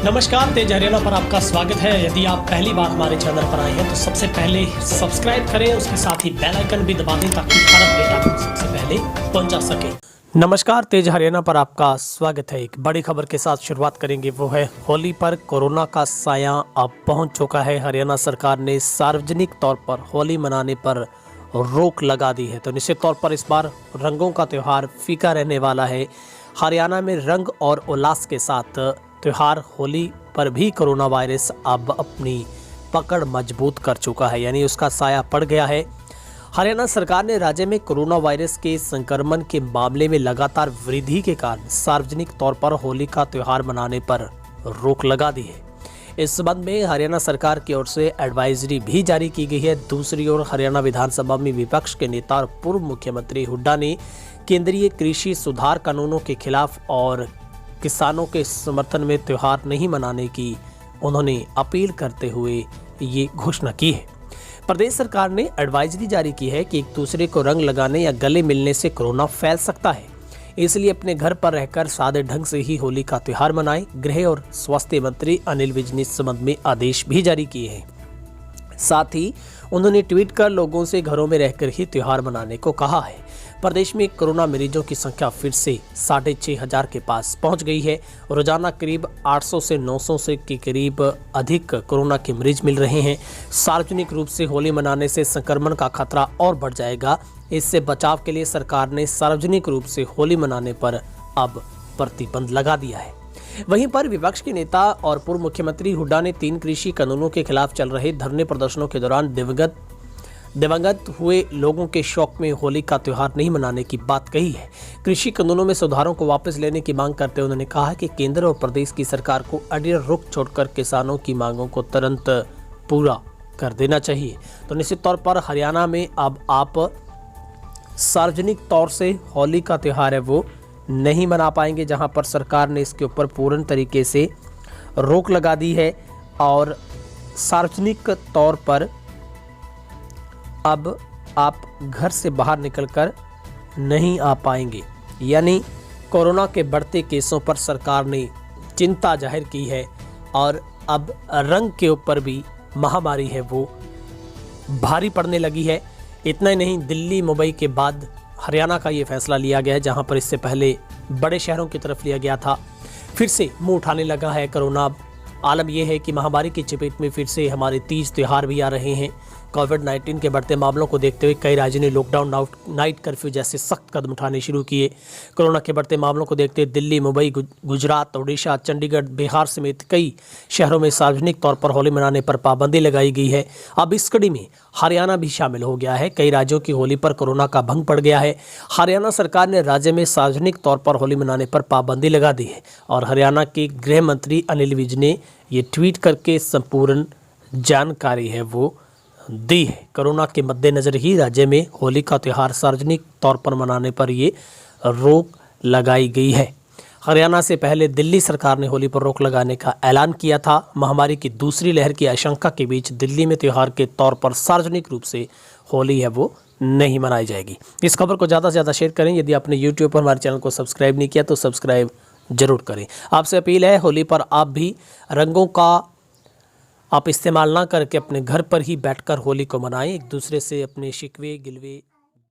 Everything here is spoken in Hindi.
नमस्कार, तेज हरियाणा पर आपका स्वागत है। यदि आप पहली बार हमारे चैनल पर आए हैं तो सबसे पहले सब्सक्राइब करें, उसके साथ ही बेल आइकन भी दबा दें ताकि हर अपडेट आपको सबसे पहले पहुंचा सके। नमस्कार, तेज हरियाणा पर आपका स्वागत है। एक बड़ी खबर के साथ शुरुआत करेंगे, वो है होली पर कोरोना का साया अब पहुंच चुका है। हरियाणा सरकार ने सार्वजनिक तौर पर होली मनाने पर रोक लगा दी है। तो निश्चित तौर पर इस बार रंगों का त्यौहार फीका रहने वाला है। हरियाणा में रंग और उल्लास के साथ त्यौहार होली पर भी कोरोना वायरस अब अपनी पकड़ मजबूत कर चुका है, यानी उसका साया पड़ गया है। हरियाणा सरकार ने राज्य में कोरोना वायरस के संक्रमण के मामले में लगातार वृद्धि के कारण सार्वजनिक तौर पर होली का त्यौहार मनाने पर रोक लगा दी है। इस संबंध में हरियाणा सरकार की ओर से एडवाइजरी भी जारी की गई है। दूसरी ओर हरियाणा विधानसभा में विपक्ष के नेता और पूर्व मुख्यमंत्री हुड्डा ने केंद्रीय कृषि सुधार कानूनों के खिलाफ और किसानों के समर्थन में त्यौहार नहीं मनाने की उन्होंने अपील करते हुए ये घोषणा की है। प्रदेश सरकार ने एडवाइजरी जारी की है कि एक दूसरे को रंग लगाने या गले मिलने से कोरोना फैल सकता है, इसलिए अपने घर पर रहकर सादे ढंग से ही होली का त्यौहार मनाएं। गृह और स्वास्थ्य मंत्री अनिल विज ने इस संबंध में आदेश भी जारी किए हैं। साथ ही उन्होंने ट्वीट कर लोगों से घरों में रहकर ही त्यौहार मनाने को कहा है। प्रदेश में कोरोना मरीजों की संख्या फिर से 6,500 के पास पहुंच गई है। रोजाना करीब 800 से 900 से के करीब अधिक कोरोना के मरीज मिल रहे हैं। सार्वजनिक रूप से होली मनाने से संक्रमण का खतरा और बढ़ जाएगा। इससे बचाव के लिए सरकार ने सार्वजनिक रूप से होली मनाने पर अब प्रतिबंध लगा दिया है। वहीं पर विपक्ष के नेता और पूर्व मुख्यमंत्री हुड्डा ने 3 कृषि कानूनों के खिलाफ चल रहे धरने प्रदर्शनों के दौरान दिवंगत हुए लोगों के शोक में होली का त्यौहार नहीं मनाने की बात कही है। कृषि कानूनों में सुधारों को वापस लेने की मांग करते हुए उन्होंने कहा कि केंद्र और प्रदेश की सरकार को अड़ियल रुख छोड़कर किसानों की मांगों को तुरंत पूरा कर देना चाहिए। तो निश्चित तौर पर हरियाणा में अब आप सार्वजनिक तौर से होली का त्यौहार है वो नहीं मना पाएंगे, जहां पर सरकार ने इसके ऊपर पूर्ण तरीके से रोक लगा दी है और सार्वजनिक तौर पर अब आप घर से बाहर निकलकर नहीं आ पाएंगे। यानी कोरोना के बढ़ते केसों पर सरकार ने चिंता जाहिर की है और अब रंग के ऊपर भी महामारी है वो भारी पड़ने लगी है। इतना ही नहीं, दिल्ली मुंबई के बाद हरियाणा का ये फैसला लिया गया है, जहां पर इससे पहले बड़े शहरों की तरफ लिया गया था। फिर से मुंह उठाने लगा है कोरोना। आलम यह है कि महामारी की चपेट में फिर से हमारे तीज त्यौहार भी आ रहे हैं। कोविड-19 के बढ़ते मामलों को देखते हुए कई राज्यों ने लॉकडाउन, नाइट कर्फ्यू जैसे सख्त कदम उठाने शुरू किए। कोरोना के बढ़ते मामलों को देखते हुए दिल्ली, मुंबई, गुजरात, उड़ीसा, चंडीगढ़, बिहार समेत कई शहरों में सार्वजनिक तौर पर होली मनाने पर पाबंदी लगाई गई है। अब इस कड़ी में हरियाणा भी शामिल हो गया है। कई राज्यों की होली पर कोरोना का भंग पड़ गया है। हरियाणा सरकार ने राज्य में सार्वजनिक तौर पर होली मनाने पर पाबंदी लगा दी है और हरियाणा के गृह मंत्री अनिल विज ने ये ट्वीट करके संपूर्ण जानकारी है वो दी है। कोरोना के मद्देनजर ही राज्य में होली का त्यौहार सार्वजनिक तौर पर मनाने पर ये रोक लगाई गई है। हरियाणा से पहले दिल्ली सरकार ने होली पर रोक लगाने का ऐलान किया था। महामारी की दूसरी लहर की आशंका के बीच दिल्ली में त्यौहार के तौर पर सार्वजनिक रूप से होली है वो नहीं मनाई जाएगी। इस खबर को ज़्यादा से ज़्यादा शेयर करें। यदि आपने यूट्यूब पर हमारे चैनल को सब्सक्राइब नहीं किया तो सब्सक्राइब जरूर करें। आपसे अपील है, होली पर आप भी रंगों का आप इस्तेमाल ना करके अपने घर पर ही बैठकर होली को मनाएं। एक दूसरे से अपने शिकवे गिलवे